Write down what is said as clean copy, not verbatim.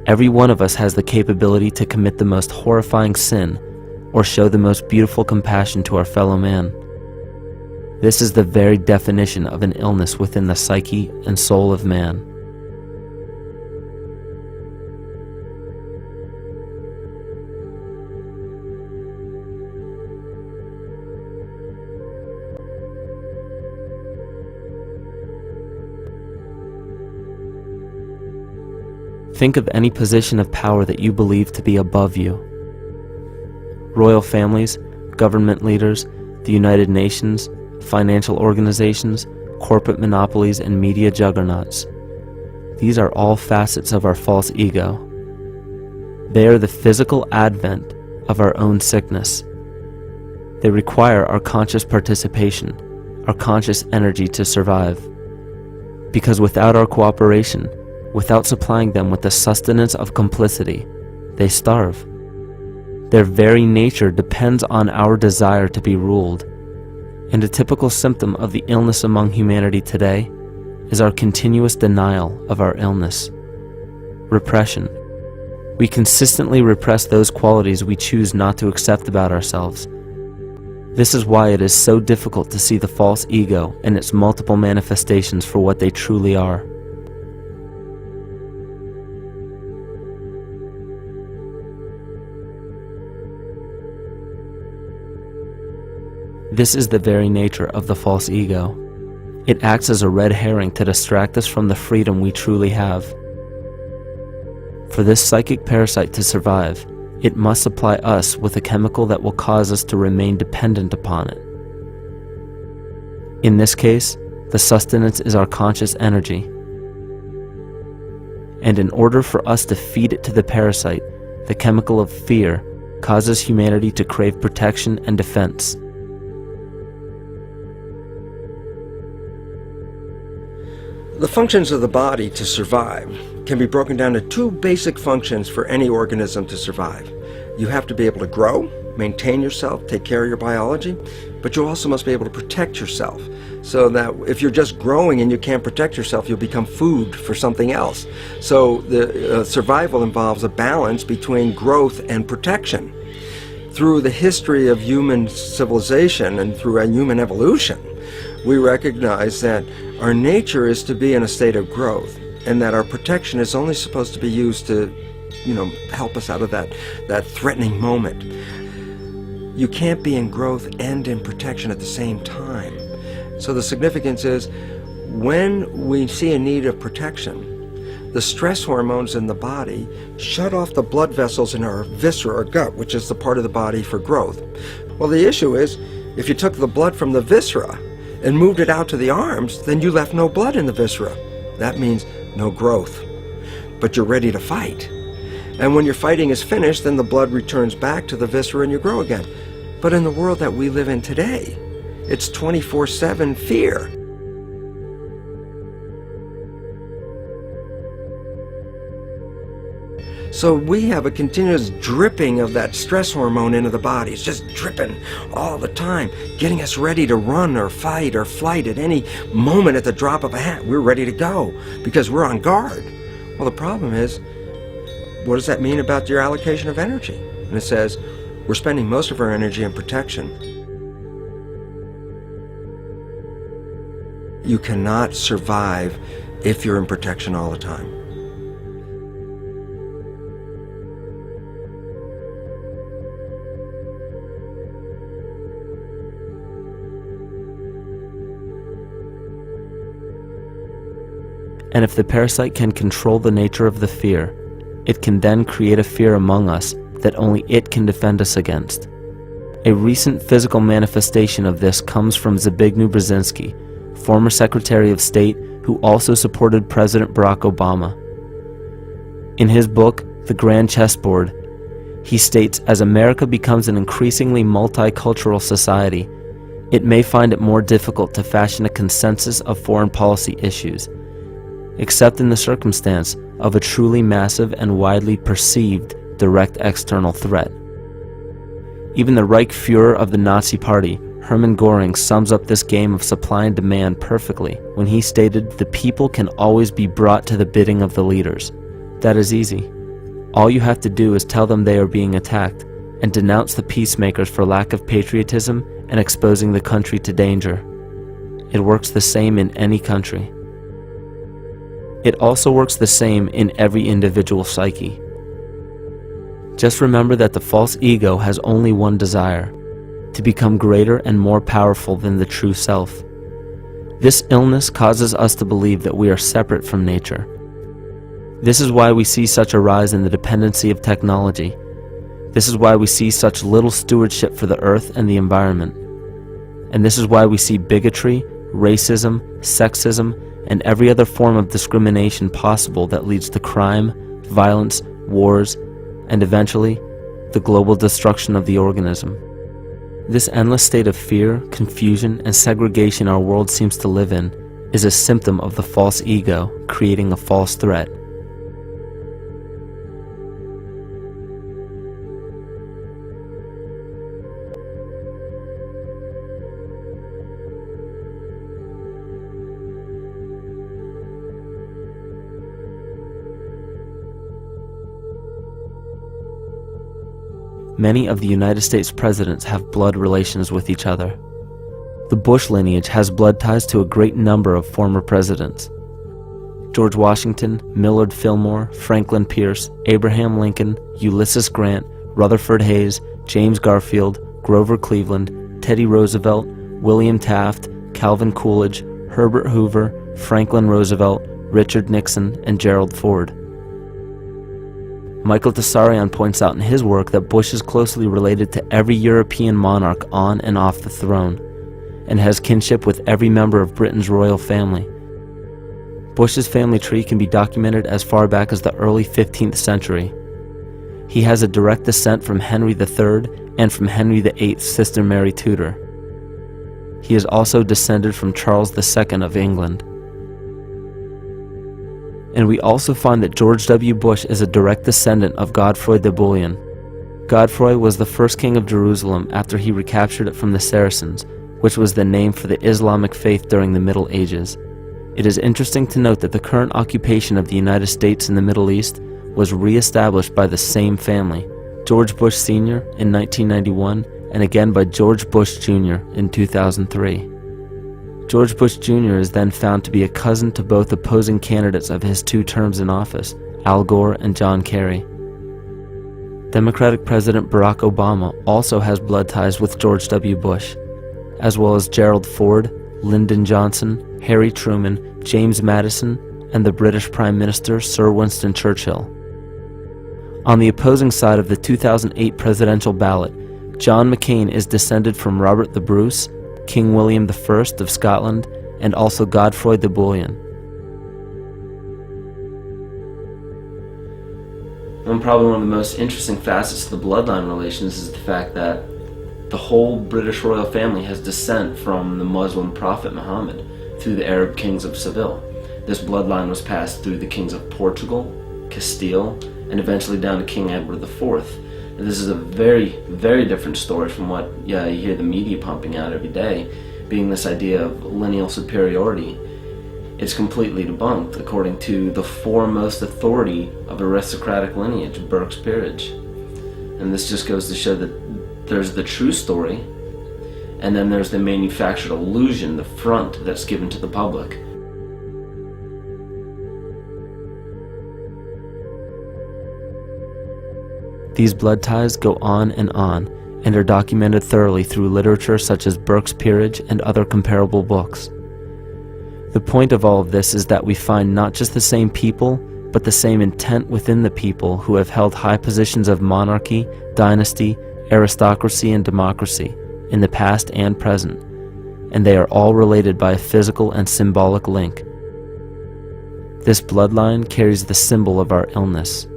Every one of us has the capability to commit the most horrifying sin or show the most beautiful compassion to our fellow man. This is the very definition of an illness within the psyche and soul of man. Think of any position of power that you believe to be above you. Royal families, government leaders, the United Nations, financial organizations, corporate monopolies, and media juggernauts. These are all facets of our false ego. They are the physical advent of our own sickness. They require our conscious participation, our conscious energy to survive. Because without our cooperation, without supplying them with the sustenance of complicity, they starve. Their very nature depends on our desire to be ruled, and a typical symptom of the illness among humanity today is our continuous denial of our illness. Repression. We consistently repress those qualities we choose not to accept about ourselves. This is why it is so difficult to see the false ego and its multiple manifestations for what they truly are. This is the very nature of the false ego. It acts as a red herring to distract us from the freedom we truly have. For this psychic parasite to survive, it must supply us with a chemical that will cause us to remain dependent upon it. In this case, the sustenance is our conscious energy. And in order for us to feed it to the parasite, the chemical of fear causes humanity to crave protection and defense. The functions of the body to survive can be broken down to two basic functions for any organism to survive. You have to be able to grow, maintain yourself, take care of your biology, but you also must be able to protect yourself, so that if you're just growing and you can't protect yourself, you'll become food for something else. So the survival involves a balance between growth and protection. Through the history of human civilization and through human evolution, we recognize that our nature is to be in a state of growth, and that our protection is only supposed to be used to, help us out of that threatening moment. You can't be in growth and in protection at the same time. So the significance is, when we see a need of protection, the stress hormones in the body shut off the blood vessels in our viscera or gut, which is the part of the body for growth. Well, the issue is, if you took the blood from the viscera and moved it out to the arms, then you left no blood in the viscera. That means no growth. But you're ready to fight. And when your fighting is finished, then the blood returns back to the viscera and you grow again. But in the world that we live in today, it's 24/7 fear. So we have a continuous dripping of that stress hormone into the body. It's just dripping all the time, getting us ready to run or fight or flight at any moment at the drop of a hat. We're ready to go because we're on guard. Well, the problem is, what does that mean about your allocation of energy? And it says, we're spending most of our energy in protection. You cannot survive if you're in protection all the time. And if the parasite can control the nature of the fear, it can then create a fear among us that only it can defend us against. A recent physical manifestation of this comes from Zbigniew Brzezinski, former Secretary of State who also supported President Barack Obama. In his book, The Grand Chessboard, he states, as America becomes an increasingly multicultural society, it may find it more difficult to fashion a consensus of foreign policy issues, except in the circumstance of a truly massive and widely perceived direct external threat. Even the Reichsfuhrer of the Nazi Party, Hermann Göring, sums up this game of supply and demand perfectly when he stated, "The people can always be brought to the bidding of the leaders. That is easy. All you have to do is tell them they are being attacked and denounce the peacemakers for lack of patriotism and exposing the country to danger. It works the same in any country. It also works the same in every individual psyche. Just remember that the false ego has only one desire: to become greater and more powerful than the true self. This illness causes us to believe that we are separate from nature. This is why we see such a rise in the dependency of technology. This is why we see such little stewardship for the earth and the environment. And this is why we see bigotry, racism, sexism, and every other form of discrimination possible that leads to crime, violence, wars, and eventually, the global destruction of the organism. This endless state of fear, confusion, and segregation our world seems to live in is a symptom of the false ego creating a false threat. Many of the United States presidents have blood relations with each other. The Bush lineage has blood ties to a great number of former presidents. George Washington, Millard Fillmore, Franklin Pierce, Abraham Lincoln, Ulysses Grant, Rutherford Hayes, James Garfield, Grover Cleveland, Teddy Roosevelt, William Taft, Calvin Coolidge, Herbert Hoover, Franklin Roosevelt, Richard Nixon, and Gerald Ford. Michael Tsarion points out in his work that Bush is closely related to every European monarch on and off the throne, and has kinship with every member of Britain's royal family. Bush's family tree can be documented as far back as the early 15th century. He has a direct descent from Henry III and from Henry VIII's sister Mary Tudor. He is also descended from Charles II of England. And we also find that George W. Bush is a direct descendant of Godfrey the Bullion. Godfrey was the first king of Jerusalem after he recaptured it from the Saracens, which was the name for the Islamic faith during the Middle Ages. It is interesting to note that the current occupation of the United States in the Middle East was re-established by the same family, George Bush Sr. in 1991, and again by George Bush Jr. in 2003. George Bush Jr. is then found to be a cousin to both opposing candidates of his 2 terms in office, Al Gore and John Kerry. Democratic President Barack Obama also has blood ties with George W. Bush, as well as Gerald Ford, Lyndon Johnson, Harry Truman, James Madison, and the British Prime Minister Sir Winston Churchill. On the opposing side of the 2008 presidential ballot, John McCain is descended from Robert the Bruce, King William I of Scotland, and also Godfrey the Bullion. And probably one of the most interesting facets of the bloodline relations is the fact that the whole British royal family has descent from the Muslim prophet Muhammad through the Arab kings of Seville. This bloodline was passed through the kings of Portugal, Castile, and eventually down to King Edward IV. This is a very, very different story from what you hear the media pumping out every day, being this idea of lineal superiority. It's completely debunked according to the foremost authority of aristocratic lineage, Burke's peerage. And this just goes to show that there's the true story, and then there's the manufactured illusion, the front that's given to the public. These blood ties go on and are documented thoroughly through literature such as Burke's Peerage and other comparable books. The point of all of this is that we find not just the same people, but the same intent within the people who have held high positions of monarchy, dynasty, aristocracy, and democracy in the past and present, and they are all related by a physical and symbolic link. This bloodline carries the symbol of our illness,